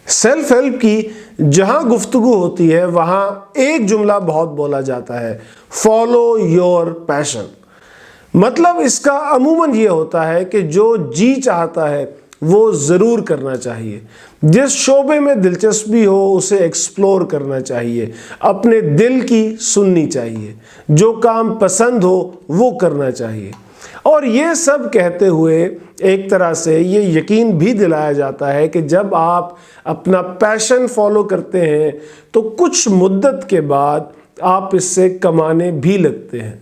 Self help کی جہاں گفتگو ہوتی ہے وہاں ایک جملہ بہت بولا جاتا ہے، فالو یور پیشن۔ مطلب اس کا عموماً یہ ہوتا ہے کہ جو جی چاہتا ہے وہ ضرور کرنا چاہیے، جس شعبے میں دلچسپی ہو اسے ایکسپلور کرنا چاہیے، اپنے دل کی سننی چاہیے، جو کام پسند ہو وہ کرنا چاہیے۔ اور یہ سب کہتے ہوئے ایک طرح سے یہ یقین بھی دلایا جاتا ہے کہ جب آپ اپنا پیشن فالو کرتے ہیں تو کچھ مدت کے بعد آپ اس سے کمانے بھی لگتے ہیں،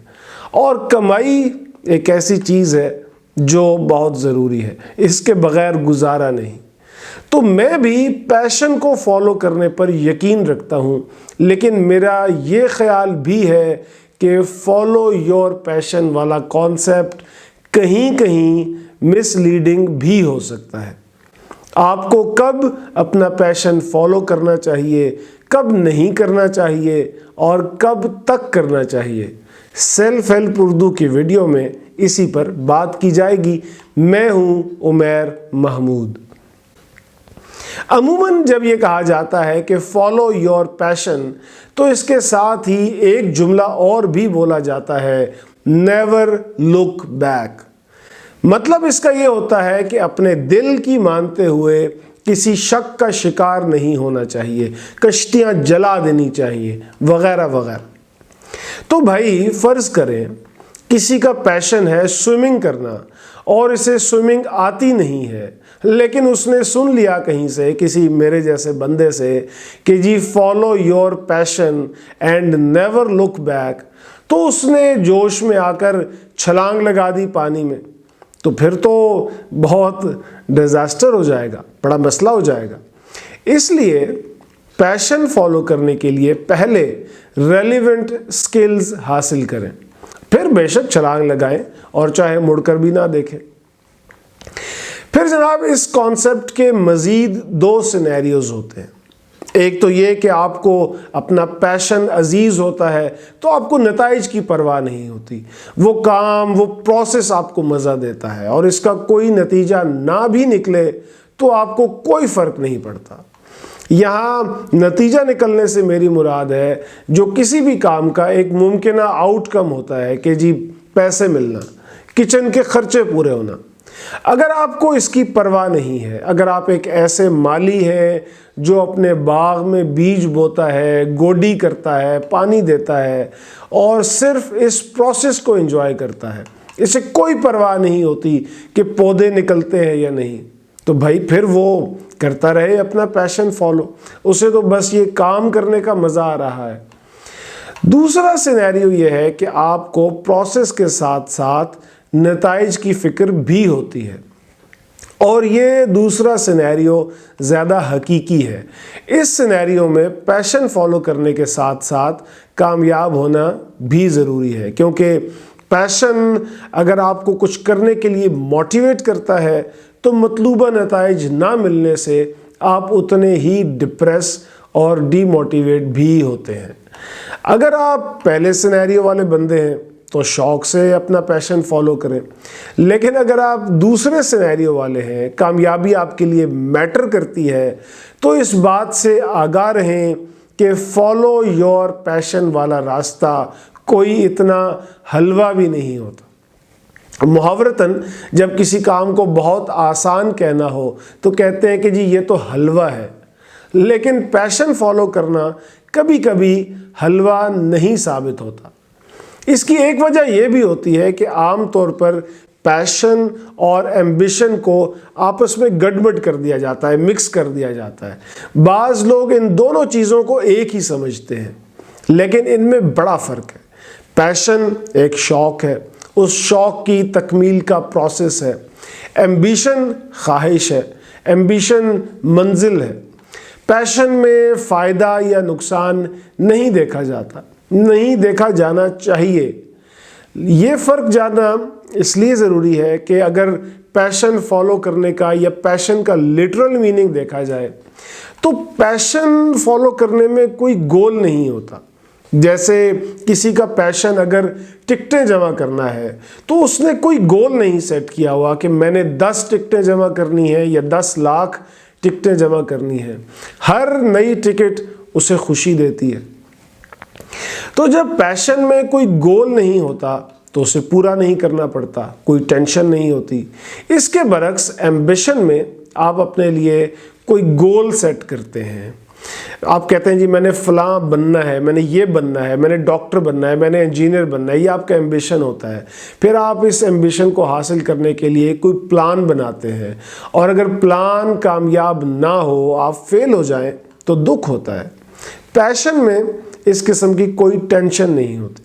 اور کمائی ایک ایسی چیز ہے جو بہت ضروری ہے، اس کے بغیر گزارا نہیں۔ تو میں بھی پیشن کو فالو کرنے پر یقین رکھتا ہوں، لیکن میرا یہ خیال بھی ہے کہ فالو یور پیشن والا کانسیپٹ کہیں کہیں مس لیڈنگ بھی ہو سکتا ہے۔ آپ کو کب اپنا پیشن فالو کرنا چاہیے، کب نہیں کرنا چاہیے اور کب تک کرنا چاہیے، سیلف ہیلپ اردو کی ویڈیو میں اسی پر بات کی جائے گی۔ میں ہوں عمیر محمود۔ عموماً جب یہ کہا جاتا ہے کہ فالو یور پیشن تو اس کے ساتھ ہی ایک جملہ اور بھی بولا جاتا ہے، نیور لک بیک۔ مطلب اس کا یہ ہوتا ہے کہ اپنے دل کی مانتے ہوئے کسی شک کا شکار نہیں ہونا چاہیے، کشتیاں جلا دینی چاہیے وغیرہ وغیرہ۔ تو بھائی فرض کریں کسی کا پیشن ہے سوئمنگ کرنا اور اسے سوئمنگ آتی نہیں ہے، لیکن اس نے سن لیا کہیں سے، کسی میرے جیسے بندے سے، کہ جی follow your passion and never look back, تو اس نے جوش میں آ کر چھلانگ لگا دی پانی میں، تو پھر تو بہت ڈیزاسٹر ہو جائے گا، بڑا مسئلہ ہو جائے گا۔ اس لیے پیشن فالو کرنے کے لیے پہلے ریلیونٹ سکلز حاصل کریں، پھر بے شک چھلانگ لگائیں اور چاہے مڑ کر بھی نہ دیکھیں۔ پھر جناب اس کانسیپٹ کے مزید دو سینیریوز ہوتے ہیں۔ ایک تو یہ کہ آپ کو اپنا پیشن عزیز ہوتا ہے تو آپ کو نتائج کی پرواہ نہیں ہوتی، وہ کام، وہ پروسیس آپ کو مزہ دیتا ہے، اور اس کا کوئی نتیجہ نہ بھی نکلے تو آپ کو کوئی فرق نہیں پڑتا۔ یہاں نتیجہ نکلنے سے میری مراد ہے جو کسی بھی کام کا ایک ممکنہ آؤٹ کم ہوتا ہے کہ جی پیسے ملنا، کچن کے خرچے پورے ہونا۔ اگر آپ کو اس کی پرواہ نہیں ہے، اگر آپ ایک ایسے مالی ہیں جو اپنے باغ میں بیج بوتا ہے، گوڈی کرتا ہے، پانی دیتا ہے اور صرف اس پروسیس کو انجوائے کرتا ہے، اسے کوئی پرواہ نہیں ہوتی کہ پودے نکلتے ہیں یا نہیں، تو بھائی پھر وہ کرتا رہے اپنا پیشن فالو، اسے تو بس یہ کام کرنے کا مزہ آ رہا ہے۔ دوسرا سینیریو یہ ہے کہ آپ کو پروسیس کے ساتھ ساتھ نتائج کی فکر بھی ہوتی ہے، اور یہ دوسرا سینیریو زیادہ حقیقی ہے۔ اس سینیریو میں پیشن فالو کرنے کے ساتھ ساتھ کامیاب ہونا بھی ضروری ہے، کیونکہ پیشن اگر آپ کو کچھ کرنے کے لیے موٹیویٹ کرتا ہے تو مطلوبہ نتائج نہ ملنے سے آپ اتنے ہی ڈپریس اور ڈی موٹیویٹ بھی ہوتے ہیں۔ اگر آپ پہلے سینیریو والے بندے ہیں تو شوق سے اپنا پیشن فالو کریں، لیکن اگر آپ دوسرے سینیریو والے ہیں، کامیابی آپ کے لیے میٹر کرتی ہے، تو اس بات سے آگاہ رہیں کہ فالو یور پیشن والا راستہ کوئی اتنا حلوہ بھی نہیں ہوتا۔ محاورتاً جب کسی کام کو بہت آسان کہنا ہو تو کہتے ہیں کہ جی یہ تو حلوہ ہے، لیکن پیشن فالو کرنا کبھی کبھی حلوہ نہیں ثابت ہوتا۔ اس کی ایک وجہ یہ بھی ہوتی ہے کہ عام طور پر پیشن اور ایمبیشن کو آپس میں گڑبڑ کر دیا جاتا ہے، مکس کر دیا جاتا ہے۔ بعض لوگ ان دونوں چیزوں کو ایک ہی سمجھتے ہیں، لیکن ان میں بڑا فرق ہے۔ پیشن ایک شوق ہے، اس شوق کی تکمیل کا پروسیس ہے۔ ایمبیشن خواہش ہے، ایمبیشن منزل ہے۔ پیشن میں فائدہ یا نقصان نہیں دیکھا جاتا، نہیں دیکھا جانا چاہیے۔ یہ فرق جاننا اس لیے ضروری ہے کہ اگر پیشن فالو کرنے کا یا پیشن کا لٹرل میننگ دیکھا جائے تو پیشن فالو کرنے میں کوئی گول نہیں ہوتا۔ جیسے کسی کا پیشن اگر ٹکٹیں جمع کرنا ہے تو اس نے کوئی گول نہیں سیٹ کیا ہوا کہ میں نے 10 ٹکٹیں جمع کرنی ہے یا 10 لاکھ ٹکٹیں جمع کرنی ہیں، ہر نئی ٹکٹ اسے خوشی دیتی ہے۔ تو جب پیشن میں کوئی گول نہیں ہوتا تو اسے پورا نہیں کرنا پڑتا، کوئی ٹینشن نہیں ہوتی۔ اس کے برعکس ایمبیشن میں آپ اپنے لیے کوئی گول سیٹ کرتے ہیں، آپ کہتے ہیں جی میں نے فلاں بننا ہے، میں نے یہ بننا ہے، میں نے ڈاکٹر بننا ہے، میں نے انجینئر بننا ہے، یہ آپ کا ایمبیشن ہوتا ہے۔ پھر آپ اس ایمبیشن کو حاصل کرنے کے لیے کوئی پلان بناتے ہیں، اور اگر پلان کامیاب نہ ہو، آپ فیل ہو جائیں تو دکھ ہوتا ہے۔ پیشن میں اس قسم کی کوئی ٹینشن نہیں ہوتی۔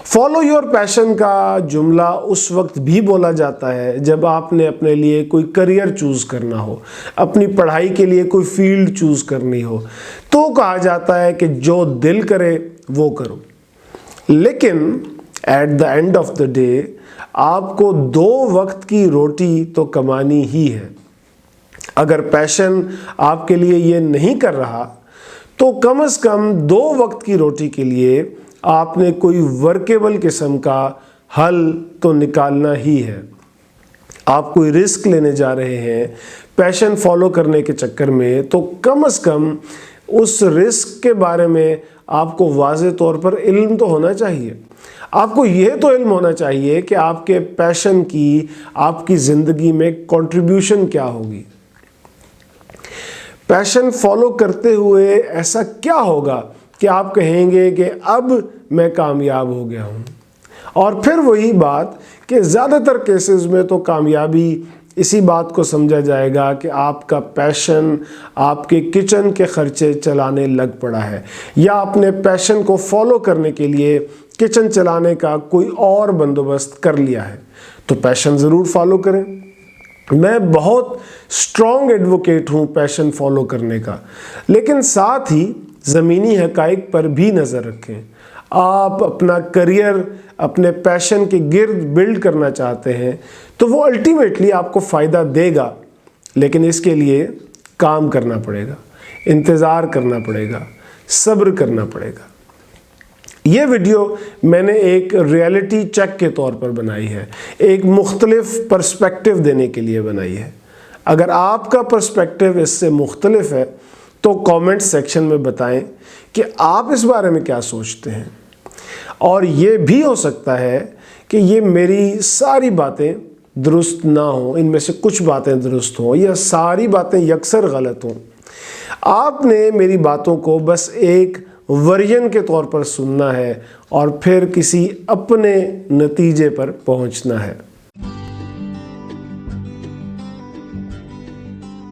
فالو یور پیشن کا جملہ اس وقت بھی بولا جاتا ہے جب آپ نے اپنے لیے کوئی کریئر چوز کرنا ہو، اپنی پڑھائی کے لیے کوئی فیلڈ چوز کرنی ہو، تو کہا جاتا ہے کہ جو دل کرے وہ کرو۔ لیکن at the end of the day آپ کو 2 وقت کی روٹی تو کمانی ہی ہے۔ اگر پیشن آپ کے لیے یہ نہیں کر رہا تو کم از کم 2 وقت کی روٹی کے لیے آپ نے کوئی ورکیبل قسم کا حل تو نکالنا ہی ہے۔ آپ کوئی رسک لینے جا رہے ہیں پیشن فالو کرنے کے چکر میں، تو کم از کم اس رسک کے بارے میں آپ کو واضح طور پر علم تو ہونا چاہیے۔ آپ کو یہ تو علم ہونا چاہیے کہ آپ کے پیشن کی آپ کی زندگی میں کنٹریبیوشن کیا ہوگی۔ پیشن فالو کرتے ہوئے ایسا کیا ہوگا کہ آپ کہیں گے کہ اب میں کامیاب ہو گیا ہوں۔ اور پھر وہی بات کہ زیادہ تر کیسز میں تو کامیابی اسی بات کو سمجھا جائے گا کہ آپ کا پیشن آپ کے کچن کے خرچے چلانے لگ پڑا ہے، یا اپنے پیشن کو فالو کرنے کے لیے کچن چلانے کا کوئی اور بندوبست کر لیا ہے۔ تو پیشن ضرور فالو کریں۔ میں بہت اسٹرانگ ایڈوکیٹ ہوں پیشن فالو کرنے کا، لیکن ساتھ ہی زمینی حقائق پر بھی نظر رکھیں۔ آپ اپنا کریئر اپنے پیشن کے گرد بلڈ کرنا چاہتے ہیں تو وہ الٹیمیٹلی آپ کو فائدہ دے گا، لیکن اس کے لیے کام کرنا پڑے گا، انتظار کرنا پڑے گا، صبر کرنا پڑے گا۔ یہ ویڈیو میں نے ایک ریئلٹی چیک کے طور پر بنائی ہے، ایک مختلف پرسپیکٹیو دینے کے لیے بنائی ہے۔ اگر آپ کا پرسپیکٹیو اس سے مختلف ہے تو کامنٹ سیکشن میں بتائیں کہ آپ اس بارے میں کیا سوچتے ہیں۔ اور یہ بھی ہو سکتا ہے کہ یہ میری ساری باتیں درست نہ ہوں، ان میں سے کچھ باتیں درست ہوں یا ساری باتیں یکسر غلط ہوں۔ آپ نے میری باتوں کو بس ایک ورژن کے طور پر سننا ہے اور پھر کسی اپنے نتیجے پر پہنچنا ہے۔